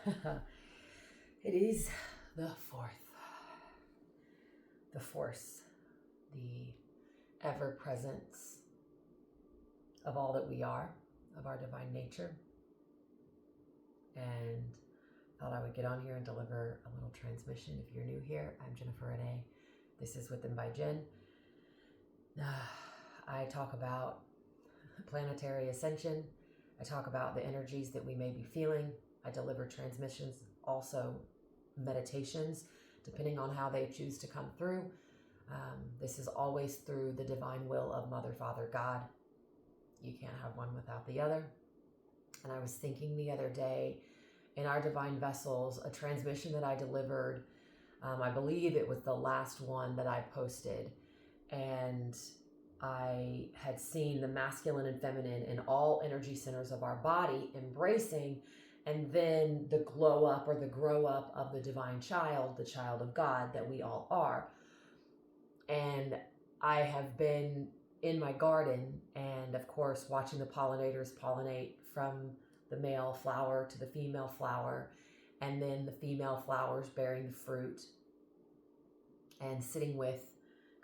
It is the force, the ever presence of all that we are, of our divine nature. And thought I would get on here and deliver a little transmission. If you're new here, I'm Jennifer Renee. This is Within by Jen. I talk about planetary ascension. I talk about the energies that we may be feeling. I deliver transmissions, also meditations, depending on how they choose to come through. This is always through the divine will of Mother, Father, God. You can't have one without the other. And I was thinking the other day, in our divine vessels, a transmission that I delivered, I believe it was the last one that I posted, and I had seen the masculine and feminine in all energy centers of our body embracing, and then the glow up or the grow up of the divine child, the child of God that we all are. And I have been in my garden and, of course, watching the pollinators pollinate from the male flower to the female flower, and then the female flowers bearing the fruit, and sitting with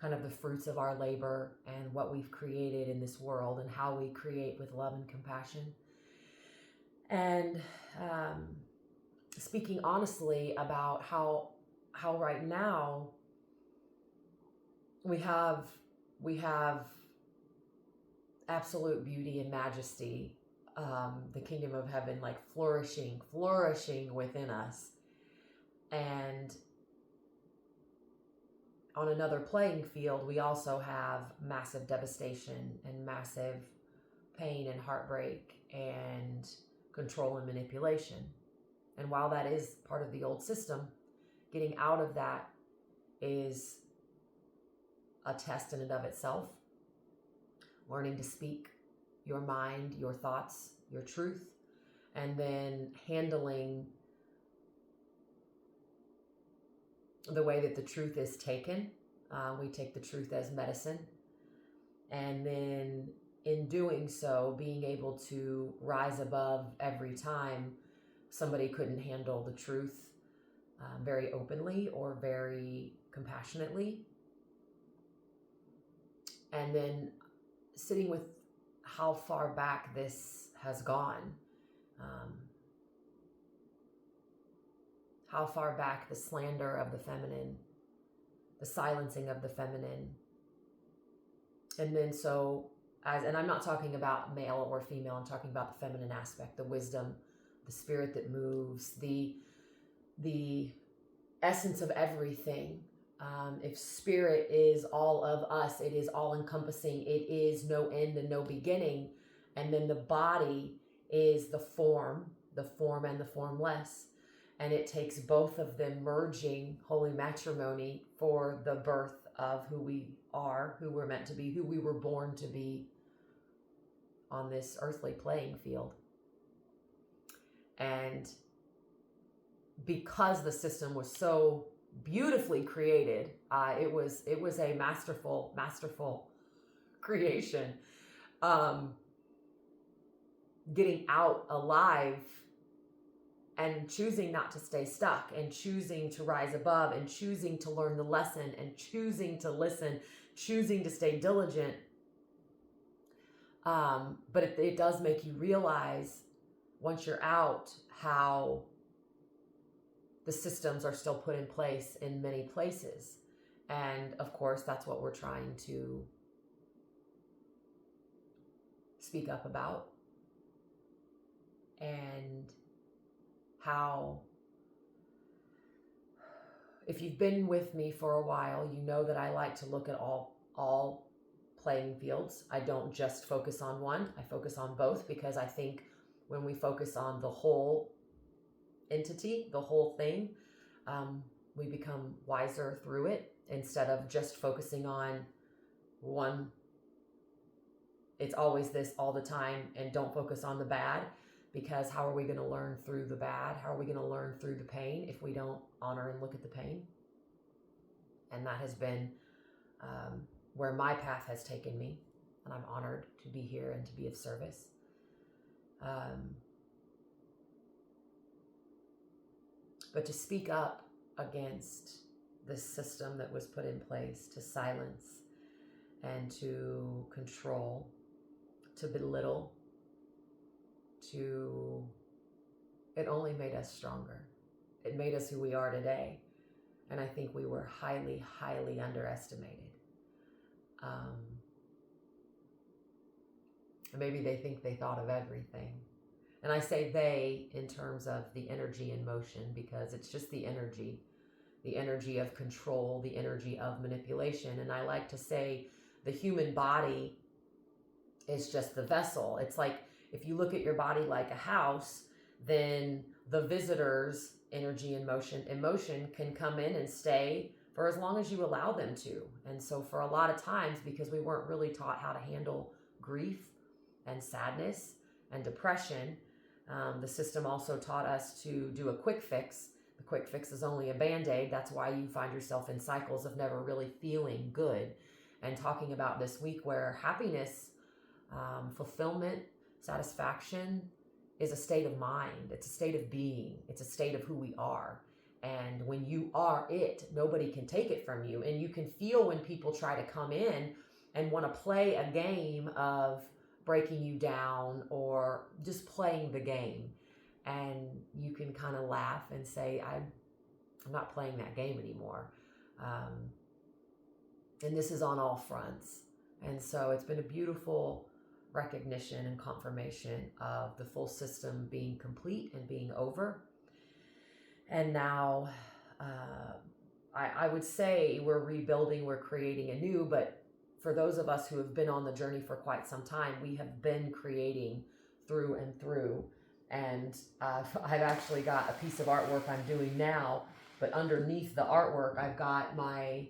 kind of the fruits of our labor and what we've created in this world and how we create with love and compassion. And speaking honestly about how right now we have absolute beauty and majesty, the kingdom of heaven, like flourishing within us. And on another playing field, we also have massive devastation and massive pain and heartbreak and control and manipulation. And while that is part of the old system, getting out of that is a test in and of itself. Learning to speak your mind, your thoughts, your truth, and then handling the way that the truth is taken. We take the truth as medicine. And then in doing so, being able to rise above every time somebody couldn't handle the truth very openly or very compassionately. And then sitting with how far back this has gone. How far back the slander of the feminine, the silencing of the feminine. And then and I'm not talking about male or female, I'm talking about the feminine aspect, the wisdom, the spirit that moves, the essence of everything. If spirit is all of us, it is all encompassing, it is no end and no beginning. And then the body is the form and the formless. And it takes both of them merging, holy matrimony, for the birth of who we are, who we're meant to be, who we were born to be on this earthly playing field. And because the system was so beautifully created, it was a masterful creation. Getting out alive and choosing not to stay stuck, and choosing to rise above, and choosing to learn the lesson, and choosing to listen, choosing to stay diligent. But it does make you realize once you're out how the systems are still put in place in many places. And of course, that's what we're trying to speak up about. And how, if you've been with me for a while, you know that I like to look at all playing fields. I don't just focus on one. I focus on both, because I think when we focus on the whole entity, the whole thing, we become wiser through it, instead of just focusing on one. It's always this all the time, and don't focus on the bad. Because how are we going to learn through the bad? How are we going to learn through the pain if we don't honor and look at the pain? And that has been where my path has taken me. And I'm honored to be here and to be of service. but to speak up against this system that was put in place to silence and to control, to belittle, it only made us stronger. It made us who we are today. And I think we were highly, highly underestimated. Maybe they think they thought of everything. And I say they in terms of the energy in motion, because it's just the energy of control, the energy of manipulation. And I like to say the human body is just the vessel. It's like if you look at your body like a house, then the visitor's energy and emotion can come in and stay for as long as you allow them to. And so for a lot of times, because we weren't really taught how to handle grief and sadness and depression, the system also taught us to do a quick fix. The quick fix is only a Band-Aid. That's why you find yourself in cycles of never really feeling good. And talking about this week where happiness, fulfillment, satisfaction is a state of mind. It's a state of being. It's a state of who we are. And when you are it, nobody can take it from you. And you can feel when people try to come in and want to play a game of breaking you down or just playing the game. And you can kind of laugh and say, I'm not playing that game anymore. And this is on all fronts. And so it's been a beautiful recognition and confirmation of the full system being complete and being over. And now I would say we're rebuilding, we're creating anew, but for those of us who have been on the journey for quite some time, we have been creating through and through. And I've actually got a piece of artwork I'm doing now, but underneath the artwork, I've got my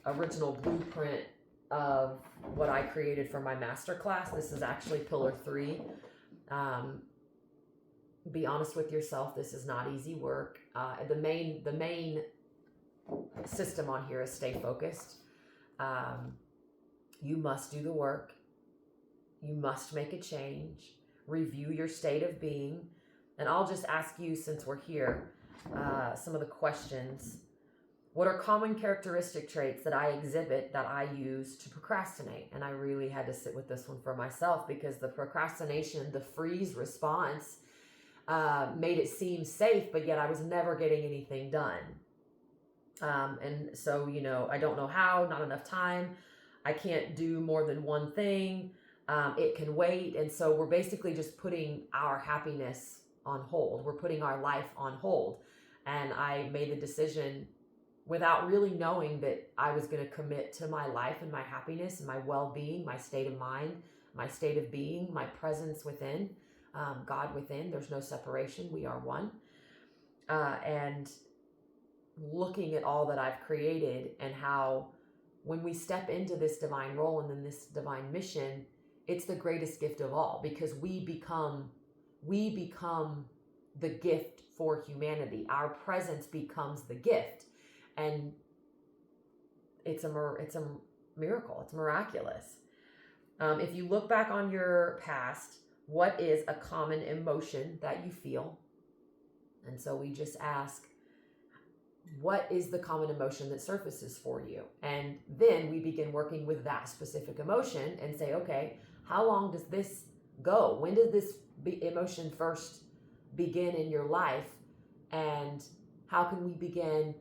original blueprint of what I created for my masterclass. This is actually Pillar 3. Be honest with yourself. This is not easy work. The main system on here is stay focused. You must do the work. You must make a change. Review your state of being. And I'll just ask you, since we're here, some of the questions. What are common characteristic traits that I exhibit that I use to procrastinate? And I really had to sit with this one for myself, because the procrastination, the freeze response, made it seem safe, but yet I was never getting anything done. And so, I don't know how, not enough time. I can't do more than one thing. It can wait. And so we're basically just putting our happiness on hold. We're putting our life on hold. And I made the decision without really knowing that I was going to commit to my life and my happiness and my well-being, my state of mind, my state of being, my presence within, God within. There's no separation. We are one. And looking at all that I've created and how when we step into this divine role and then this divine mission, it's the greatest gift of all, because we become the gift for humanity. Our presence becomes the gift. And it's a miracle. It's miraculous. If you look back on your past, what is a common emotion that you feel? And so we just ask, what is the common emotion that surfaces for you? And then we begin working with that specific emotion and say, okay, how long does this go? When did this emotion first begin in your life? And how can we begin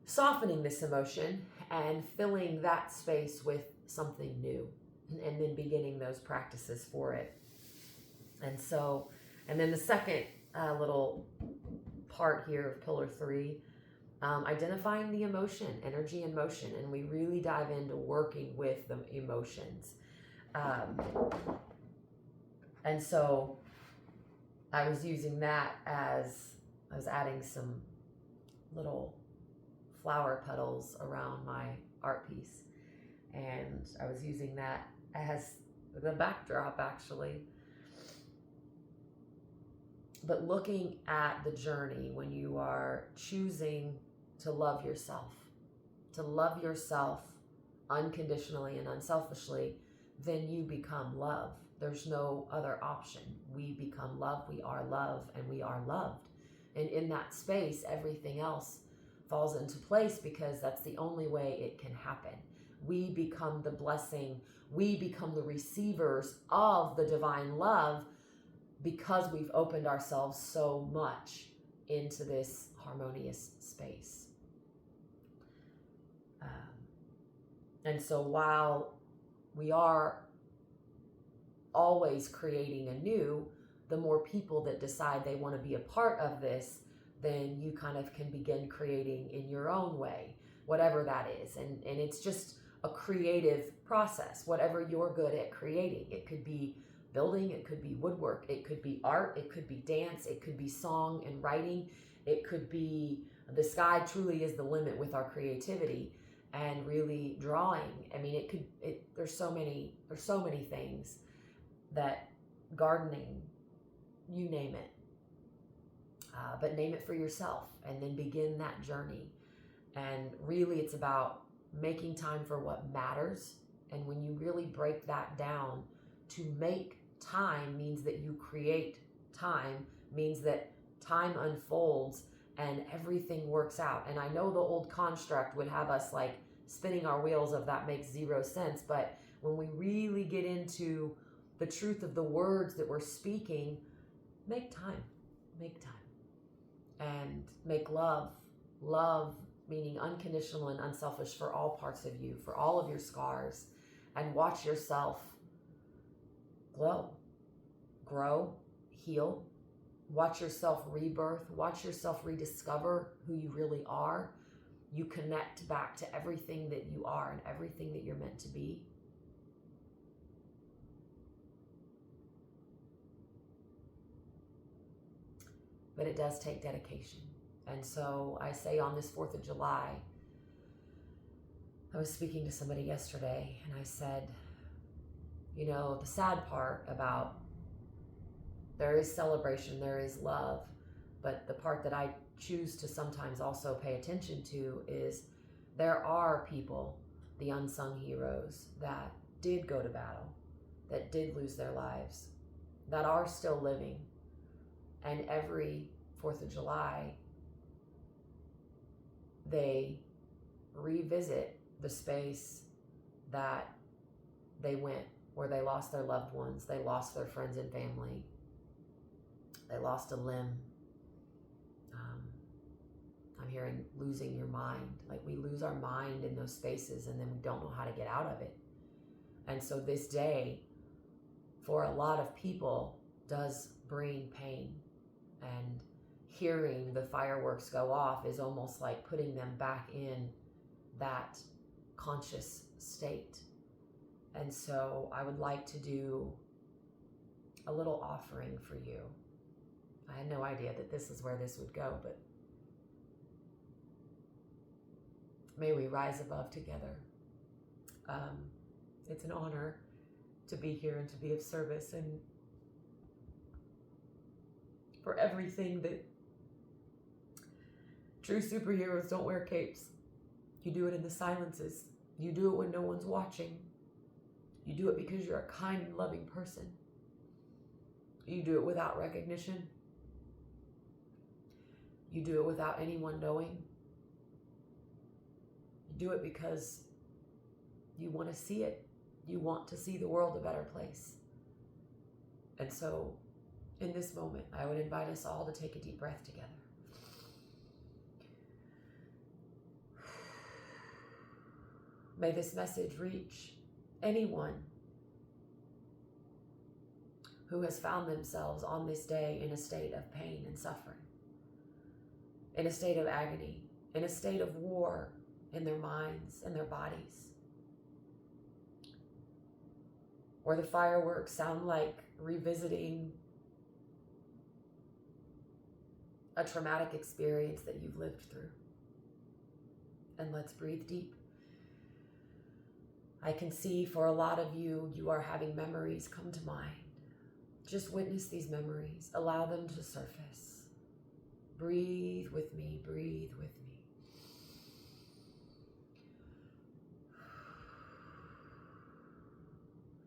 softening this emotion and filling that space with something new, and then beginning those practices for it? And so, and then the second little part here of Pillar 3, identifying the emotion, energy and motion, and we really dive into working with the emotions. And so I was using that as I was adding some little flower petals around my art piece, and I was using that as the backdrop, actually. But looking at the journey, when you are choosing to love yourself unconditionally and unselfishly, then you become love. There's no other option. We become love, we are love, and we are loved. And in that space, everything else falls into place, because that's the only way it can happen. We become the blessing. We become the receivers of the divine love, because we've opened ourselves so much into this harmonious space. And so while we are always creating anew, the more people that decide they want to be a part of this, then you kind of can begin creating in your own way, whatever that is. And it's just a creative process, whatever you're good at creating. It could be building, it could be woodwork, it could be art, it could be dance, it could be song and writing, it could be the sky truly is the limit with our creativity and really drawing. I mean, there's so many things, that gardening, you name it, but name it for yourself and then begin that journey. And really it's about making time for what matters. And when you really break that down, to make time means that you create time, means that time unfolds and everything works out. And I know the old construct would have us like spinning our wheels of that makes zero sense. But when we really get into the truth of the words that we're speaking, make time, and make love meaning unconditional and unselfish for all parts of you, for all of your scars, and watch yourself glow, grow, heal. Watch yourself rebirth. Watch yourself rediscover who you really are. You connect back to everything that you are and everything that you're meant to be. But it does take dedication. And so I say on this 4th of July, I was speaking to somebody yesterday and I said, you know, the sad part about there is celebration, there is love, but the part that I choose to sometimes also pay attention to is there are people, the unsung heroes, that did go to battle, that did lose their lives, that are still living. And every 4th of July, they revisit the space that they went, where they lost their loved ones, they lost their friends and family, they lost a limb. I'm hearing losing your mind. Like we lose our mind in those spaces and then we don't know how to get out of it. And so this day, for a lot of people, does bring pain. And hearing the fireworks go off is almost like putting them back in that conscious state. And so I would like to do a little offering for you. I had no idea that this is where this would go, but may we rise above together. It's an honor to be here and to be of service, and for everything that true superheroes don't wear capes. You do it in the silences. You do it when no one's watching. You do it because you're a kind and loving person. You do it without recognition. You do it without anyone knowing. You do it because you want to see it. You want to see the world a better place. And so in this moment, I would invite us all to take a deep breath together. May this message reach anyone who has found themselves on this day in a state of pain and suffering, in a state of agony, in a state of war in their minds and their bodies, where the fireworks sound like revisiting a traumatic experience that you've lived through. And let's breathe deep. I can see for a lot of you, you are having memories come to mind. Just witness these memories. Allow them to surface. Breathe with me, breathe with me.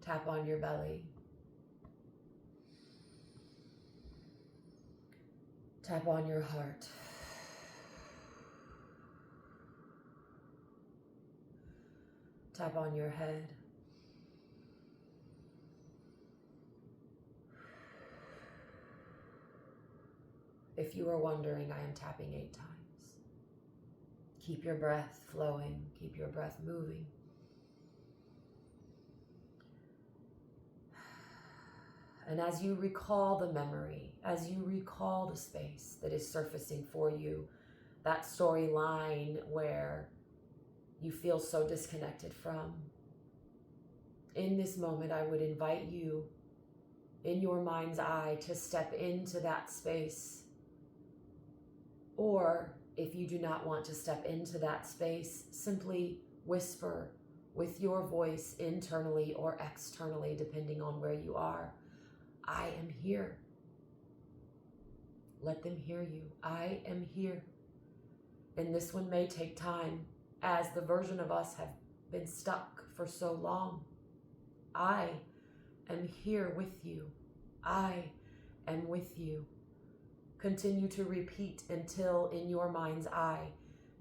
Tap on your belly. Tap on your heart. Tap on your head. If you are wondering, I am tapping 8 times. Keep your breath flowing. Keep your breath moving. And as you recall the memory, as you recall the space that is surfacing for you, that storyline where you feel so disconnected from, in this moment, I would invite you in your mind's eye to step into that space. Or if you do not want to step into that space, simply whisper with your voice internally or externally, depending on where you are. I am here. Let them hear you. I am here. And this one may take time, as the version of us have been stuck for so long. I am here with you. I am with you. Continue to repeat until in your mind's eye,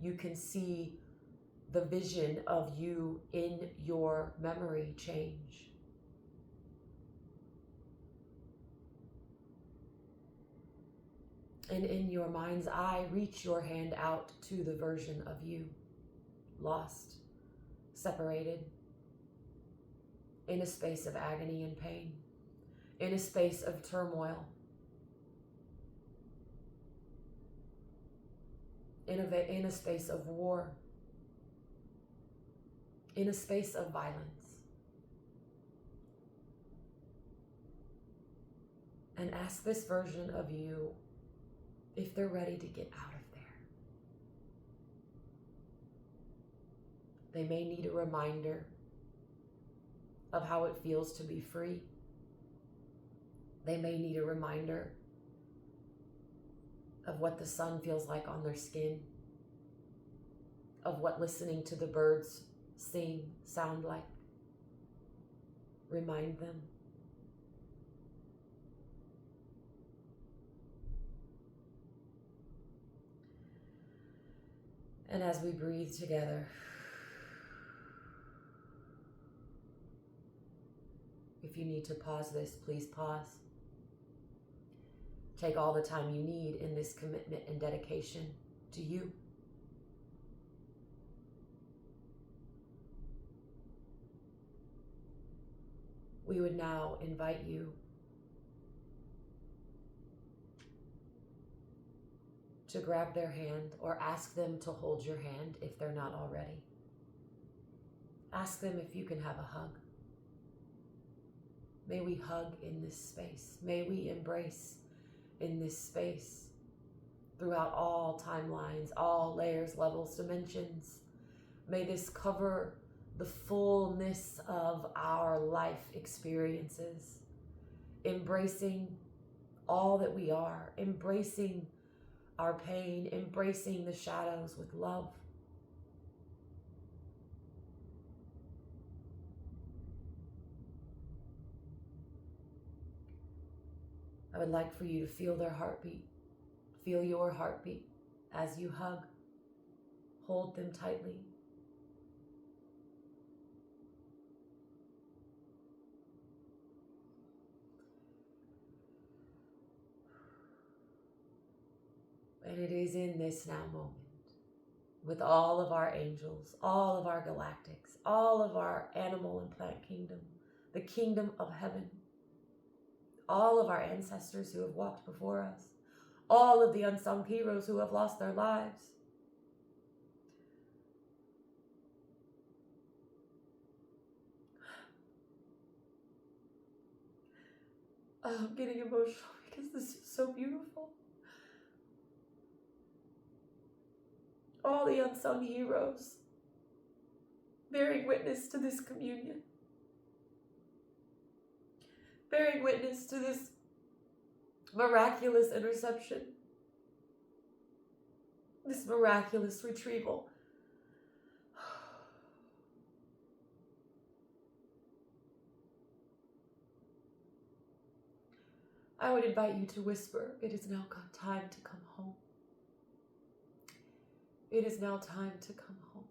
you can see the vision of you in your memory change. And in your mind's eye, reach your hand out to the version of you, lost, separated, in a space of agony and pain, in a space of turmoil, in a space of war, in a space of violence. And ask this version of you if they're ready to get out of there. They may need a reminder of how it feels to be free. They may need a reminder of what the sun feels like on their skin, of what listening to the birds sing sound like. Remind them. And as we breathe together, if you need to pause this, please pause. Take all the time you need in this commitment and dedication to you. We would now invite you to grab their hand or ask them to hold your hand if they're not already. Ask them if you can have a hug. May we hug in this space. May we embrace in this space throughout all timelines, all layers, levels, dimensions. May this cover the fullness of our life experiences, embracing all that we are, embracing our pain, embracing the shadows with love. I would like for you to feel their heartbeat. Feel your heartbeat as you hug. Hold them tightly. And it is in this now moment, with all of our angels, all of our galactics, all of our animal and plant kingdom, the kingdom of heaven, all of our ancestors who have walked before us, all of the unsung heroes who have lost their lives. Oh, I'm getting emotional because this is so beautiful. All the unsung heroes bearing witness to this communion, bearing witness to this miraculous interception, this miraculous retrieval. I would invite you to whisper, it is now time to come home. It is now time to come home.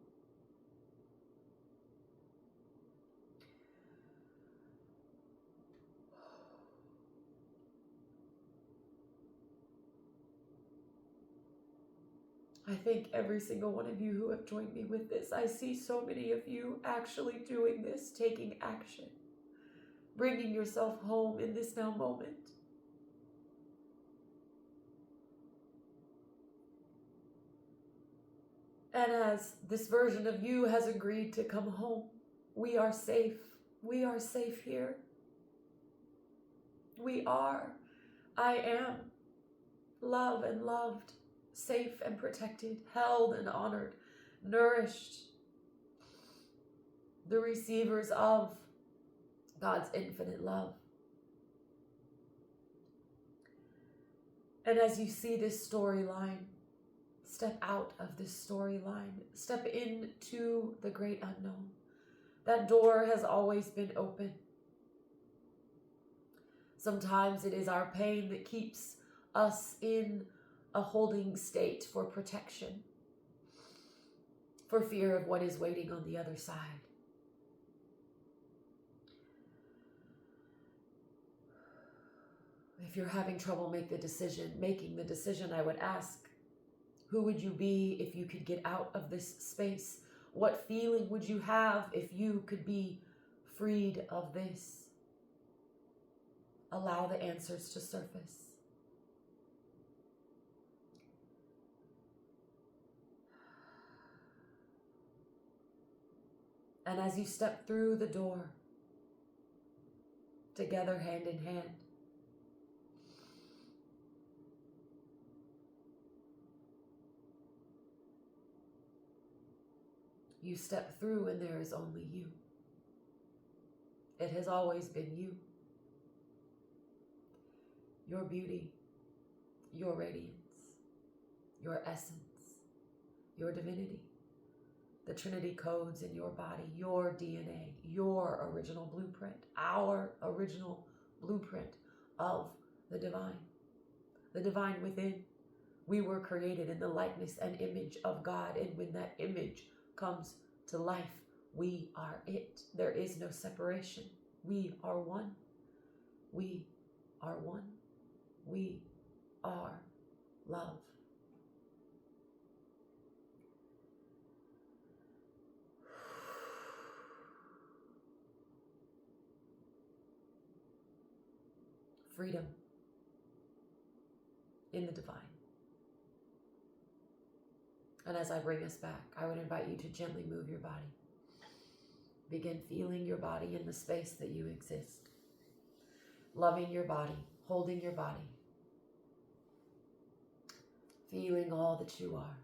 I thank every single one of you who have joined me with this. I see so many of you actually doing this, taking action, bringing yourself home in this now moment. And as this version of you has agreed to come home, we are safe. We are safe here. We are. I am love and loved, safe and protected, held and honored, nourished, the receivers of God's infinite love. And as you see this storyline, step out of this storyline, step into the great unknown. That door has always been open. Sometimes it is our pain that keeps us in a holding state for protection, for fear of what is waiting on the other side. If you're having trouble making the decision, I would ask, who would you be if you could get out of this space? What feeling would you have if you could be freed of this? Allow the answers to surface. And as you step through the door, together hand in hand, you step through and there is only you. It has always been you. Your beauty, your radiance, your essence, your divinity, the Trinity codes in your body, your DNA, your original blueprint, our original blueprint of the divine within. We were created in the likeness and image of God, and when that image comes to life, we are it. There is no separation. We are one. We are one. We are love. Freedom in the divine. And as I bring us back, I would invite you to gently move your body. Begin feeling your body in the space that you exist. Loving your body, holding your body. Feeling all that you are.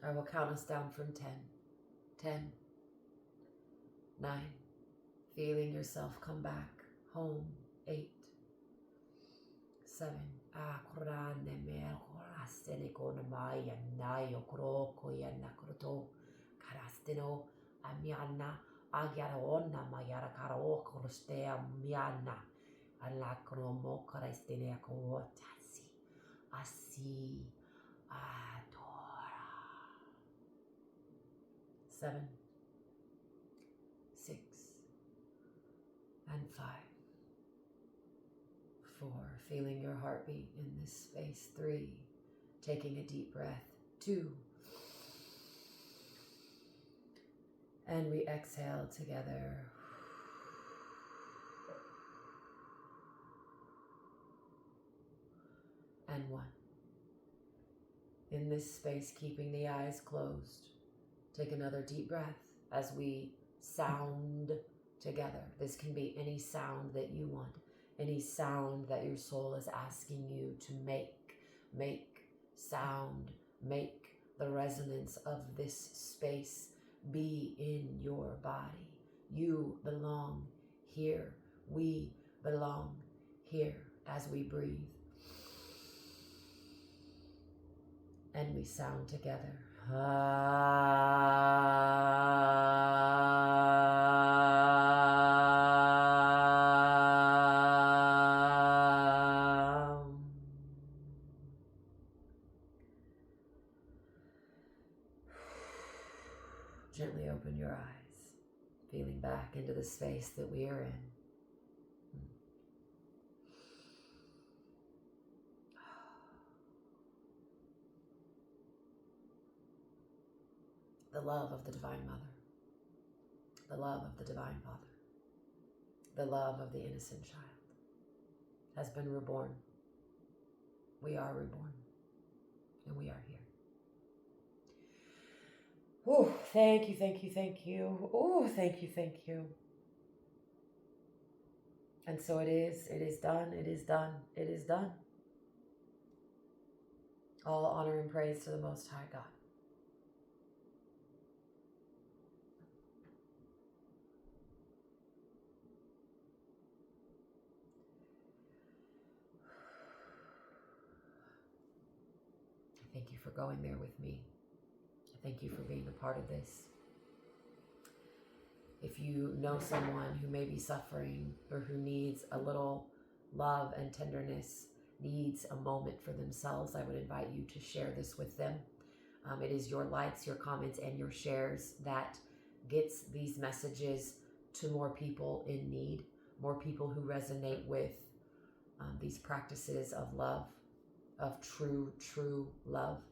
I will count us down from 10. 10. 9. Feeling yourself come back home. 8. 7. Karastino amiana agiaraona mayara karo korostea miana alakromo karastine akotasi asi adora. 7, 6, and 5, 4. Feeling your heartbeat in this space. 3. Taking a deep breath. 2. And we exhale together. And 1. In this space, keeping the eyes closed. Take another deep breath as we sound together. This can be any sound that you want, any sound that your soul is asking you to make. Make sound, make the resonance of this space be in your body. You belong here. We belong here as we breathe. and we sound together. Gently open your eyes, feeling back into the space that we are in. The love of the Divine Mother, the love of the Divine Father, the love of the innocent child has been reborn. We are reborn, and we are here. Oh, thank you, thank you, thank you. Oh, thank you, thank you. And so it is done, it is done, it is done. All honor and praise to the Most High God. I thank you for going there with me. I thank you for being a part of this. If you know someone who may be suffering or who needs a little love and tenderness, needs a moment for themselves, I would invite you to share this with them. It is your likes, your comments, and your shares that gets these messages to more people in need, more people who resonate with these practices of love, of true love.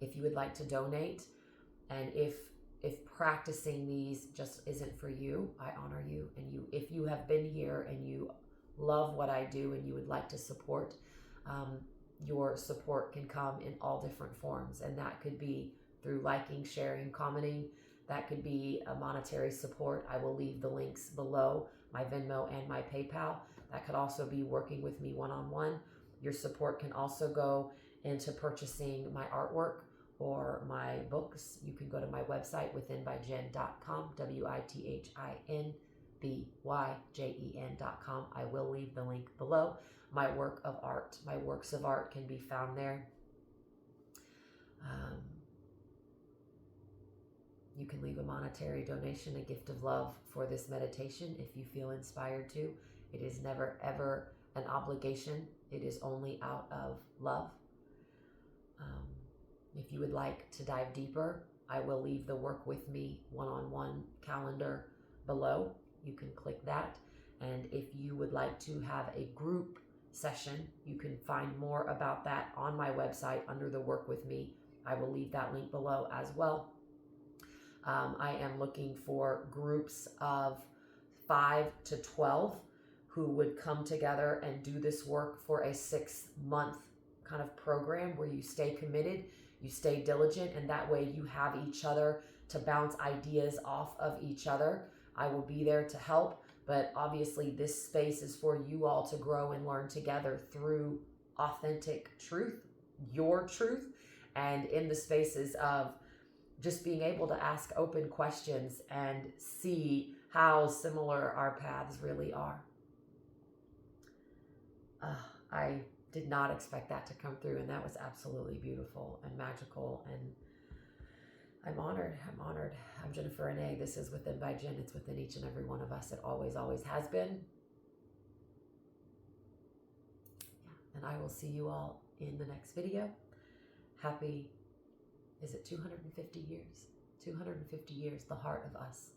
If you would like to donate, and if practicing these just isn't for you, I honor you. And if you have been here and you love what I do and you would like to support, your support can come in all different forms. And that could be through liking, sharing, commenting. That could be a monetary support. I will leave the links below, my Venmo and my PayPal. That could also be working with me one-on-one. Your support can also go into purchasing my artwork or my books. You can go to my website, withinbyjen.com, withinbyjen.com. I will leave the link below. My work of art, my works of art can be found there. You can leave a monetary donation, a gift of love for this meditation if you feel inspired to. It is never, ever an obligation. It is only out of love. If you would like to dive deeper, I will leave the Work With Me one-on-one calendar below. You can click that. And if you would like to have a group session, you can find more about that on my website under the Work With Me. I will leave that link below as well. I am looking for groups of 5 to 12 who would come together and do this work for a 6-month kind of program where you stay committed, you stay diligent, and that way you have each other to bounce ideas off of each other. I will be there to help, but obviously this space is for you all to grow and learn together through authentic truth, your truth, and in the spaces of just being able to ask open questions and see how similar our paths really are. I did not expect that to come through, and that was absolutely beautiful and magical, and I'm honored. I'm Jennifer Renee. This is Within by Jen. It's within each and every one of us. It always has been. Yeah. And I will see you all in the next video. Happy, is it 250 years? 250 years, the heart of us,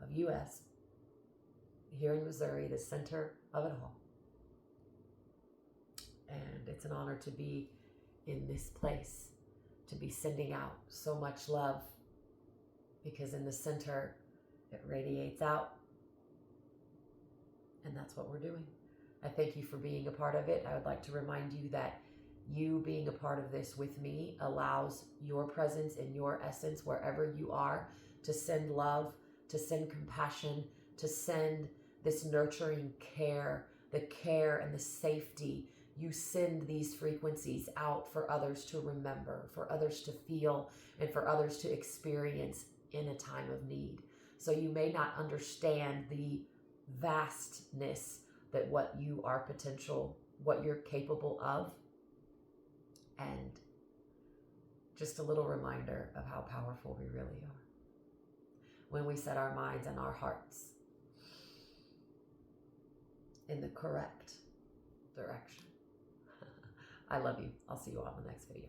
of US, here in Missouri, the center of it all. And it's an honor to be in this place, to be sending out so much love, because in the center, it radiates out. And that's what we're doing. I thank you for being a part of it. I would like to remind you that you being a part of this with me allows your presence and your essence wherever you are to send love, to send compassion, to send this nurturing care, the care and the safety. You send these frequencies out for others to remember, for others to feel, and for others to experience in a time of need. So you may not understand the vastness that what you are potential, what you're capable of. And just a little reminder of how powerful we really are when we set our minds and our hearts in the correct direction. I love you. I'll see you all in the next video.